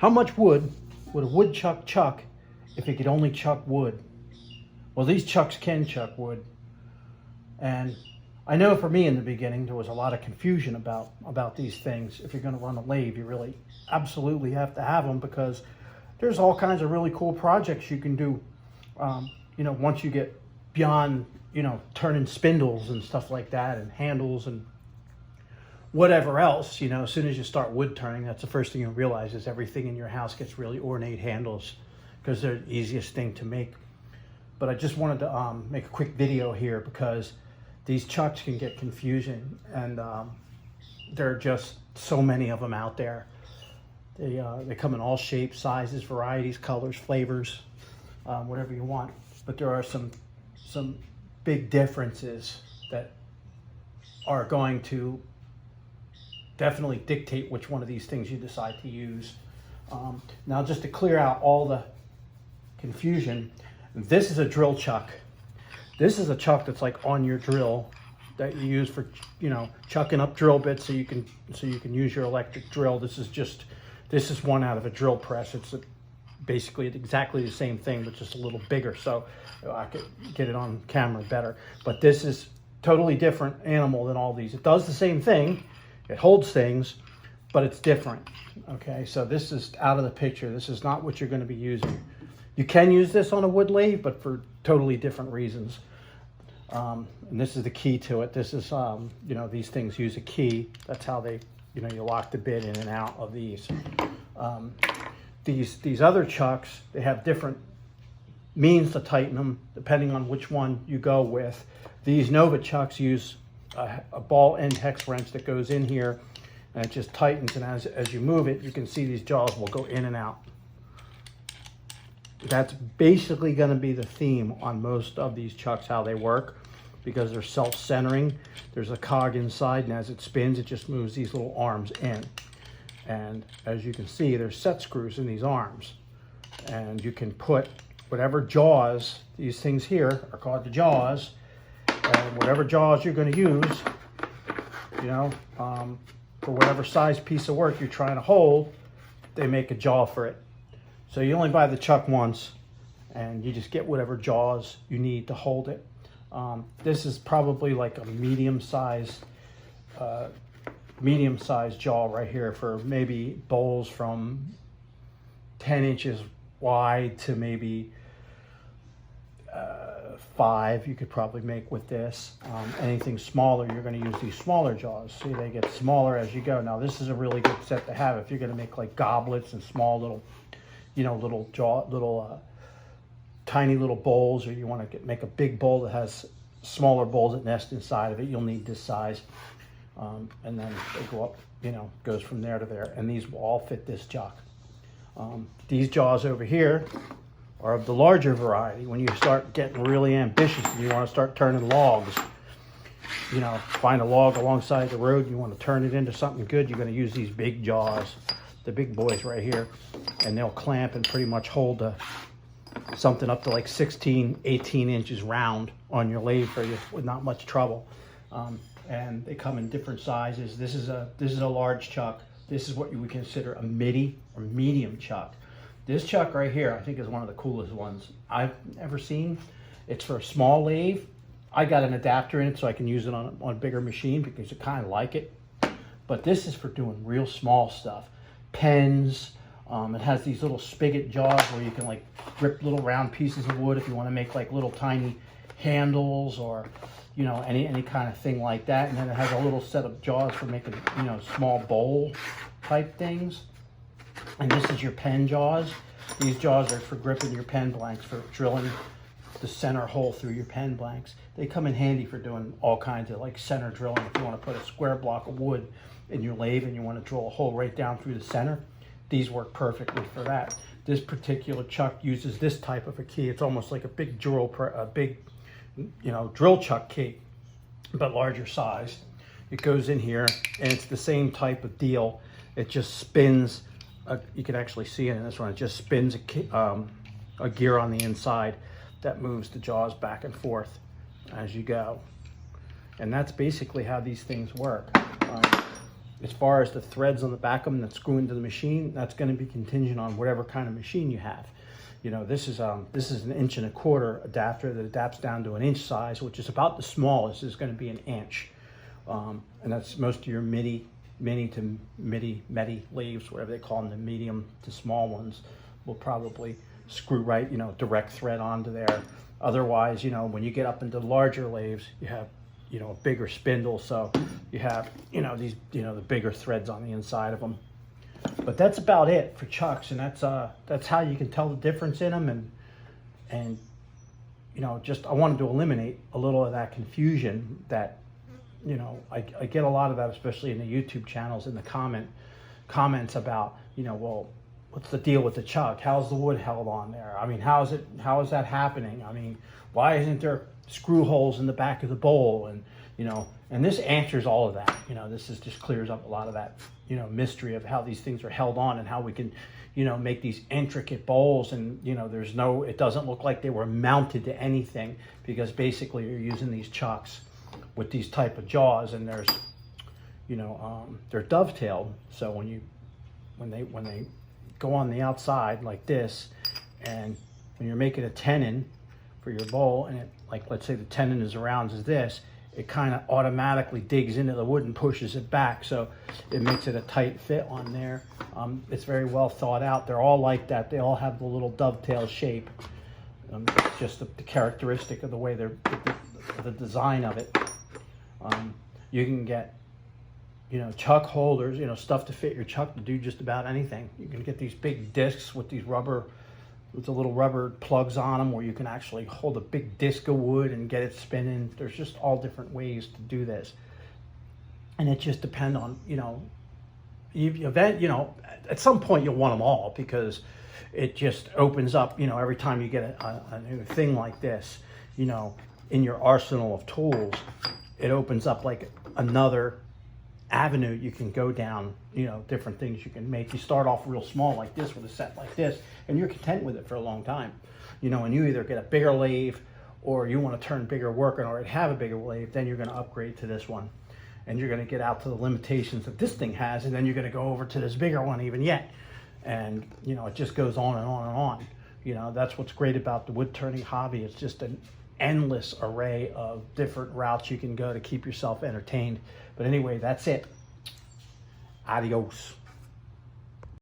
How much wood would a woodchuck chuck if it could only chuck wood? Well, these chucks can chuck wood. And I know for me in the beginning, there was a lot of confusion about these things. If you're going to run a lathe, you really absolutely have to have them, because there's all kinds of really cool projects you can do. You know, once you get beyond, you know, turning spindles and stuff like that, and handles and whatever else, you know, as soon as you start wood turning, that's the first thing you realize is everything in your house gets really ornate handles, because they're the easiest thing to make. But I just wanted to make a quick video here, because these chucks can get confusing, and there are just so many of them out there. They come in all shapes, sizes, varieties, colors, flavors, whatever you want. But there are some big differences that are going to definitely dictate which one of these things you decide to use. Now, just to clear out all the confusion, this is a drill chuck. This is a chuck that's like on your drill that you use for, you know, chucking up drill bits so you can use your electric drill. This is one out of a drill press. It's basically exactly the same thing, but just a little bigger, so I could get it on camera better. But this is totally different animal than all these. It does the same thing, it holds things, but it's different. Okay, so this is out of the picture. This is not what you're going to be using. You can use this on a wood lathe, but for totally different reasons. And this is the key to it. This is, you know, these things use a key. That's how they, you know, you lock the bit in and out of these. These other chucks, they have different means to tighten them depending on which one you go with. These Nova chucks use a ball end hex wrench that goes in here, and it just tightens, and as you move it, you can see these jaws will go in and out. That's basically going to be the theme on most of these chucks, how they work, because they're self-centering. There's a cog inside, and as it spins, it just moves these little arms in. And as you can see, there's set screws in these arms, and you can put whatever jaws, these things here are called the jaws, and whatever jaws you're going to use, you know, for whatever size piece of work you're trying to hold, they make a jaw for it. So you only buy the chuck once, and you just get whatever jaws you need to hold it. This is probably like a medium-sized jaw right here for maybe bowls from 10 inches wide to maybe 5 you could probably make with this. Anything smaller, you're going to use these smaller jaws. See, they get smaller as you go. Now, this is a really good set to have if you're going to make like goblets and small little, you know, tiny little bowls, or you want to make a big bowl that has smaller bowls that nest inside of it. You'll need this size. And then they go up, you know, goes from there to there, and these will all fit this chuck. These jaws over here are of the larger variety. When you start getting really ambitious and you want to start turning logs, you know, find a log alongside the road, you want to turn it into something good, you're going to use these big jaws, the big boys right here, and they'll clamp and pretty much hold something up to like 16, 18 inches round on your lathe for you with not much trouble. And they come in different sizes. This is a large chuck. This is what you would consider a midi or medium chuck. This chuck right here, I think, is one of the coolest ones I've ever seen. It's for a small lathe. I got an adapter in it so I can use it on a bigger machine because I kind of like it. But this is for doing real small stuff. Pens. It has these little spigot jaws where you can like grip little round pieces of wood if you want to make like little tiny handles, or, you know, any kind of thing like that. And then it has a little set of jaws for making, you know, small bowl type things. And this is your pen jaws. These jaws are for gripping your pen blanks, for drilling the center hole through your pen blanks. They come in handy for doing all kinds of like center drilling. If you want to put a square block of wood in your lathe and you want to drill a hole right down through the center, these work perfectly for that. This particular chuck uses this type of a key. It's almost like a big drill, drill chuck key, but larger size. It goes in here, and it's the same type of deal. It just spins. You can actually see it in this one. It just spins a gear on the inside that moves the jaws back and forth as you go. And that's basically how these things work. As far as the threads on the back of them that screw into the machine, that's going to be contingent on whatever kind of machine you have. You know, this is an 1.25 inch adapter that adapts down to an inch size, which is about the smallest is going to be an inch. And that's most of your midi lathes, whatever they call them, the medium to small ones, will probably screw right, you know, direct thread onto there. Otherwise, you know, when you get up into larger lathes, you have, you know, a bigger spindle, so you have, you know, these, you know, the bigger threads on the inside of them. But that's about it for chucks, and that's how you can tell the difference in them. And you know, just I wanted to eliminate a little of that confusion that, you know, I get a lot of that, especially in the YouTube channels, in the comments about, you know, well, what's the deal with the chuck? How's the wood held on there? I mean, how is that happening? I mean, why isn't there screw holes in the back of the bowl? And, you know, and this answers all of that. You know, this just clears up a lot of that, you know, mystery of how these things are held on and how we can, you know, make these intricate bowls. And, you know, it doesn't look like they were mounted to anything, because basically you're using these chucks with these type of jaws, and there's, you know, they're dovetailed. So when they go on the outside like this, and when you're making a tenon for your bowl, and it, like, let's say the tenon is around as this, it kind of automatically digs into the wood and pushes it back, so it makes it a tight fit on there. It's very well thought out. They're all like that. They all have the little dovetail shape. It's just the characteristic of the way the design of it. You can get, you know, chuck holders, you know, stuff to fit your chuck to do just about anything. You can get these big discs with these with the little rubber plugs on them, where you can actually hold a big disc of wood and get it spinning. There's just all different ways to do this, and it just depends on, you know, you know, at some point you'll want them all, because it just opens up, you know, every time you get a new thing like this, you know, in your arsenal of tools, it opens up like another avenue you can go down, you know, different things you can make. You start off real small like this with a set like this, and you're content with it for a long time, you know, and you either get a bigger lathe, or you want to turn bigger work and already have a bigger lathe, then you're going to upgrade to this one, and you're going to get out to the limitations that this thing has, and then you're going to go over to this bigger one even yet, and, you know, it just goes on and on and on. You know, that's what's great about the wood turning hobby. It's just an endless array of different routes you can go to keep yourself entertained. But anyway, that's it. Adios.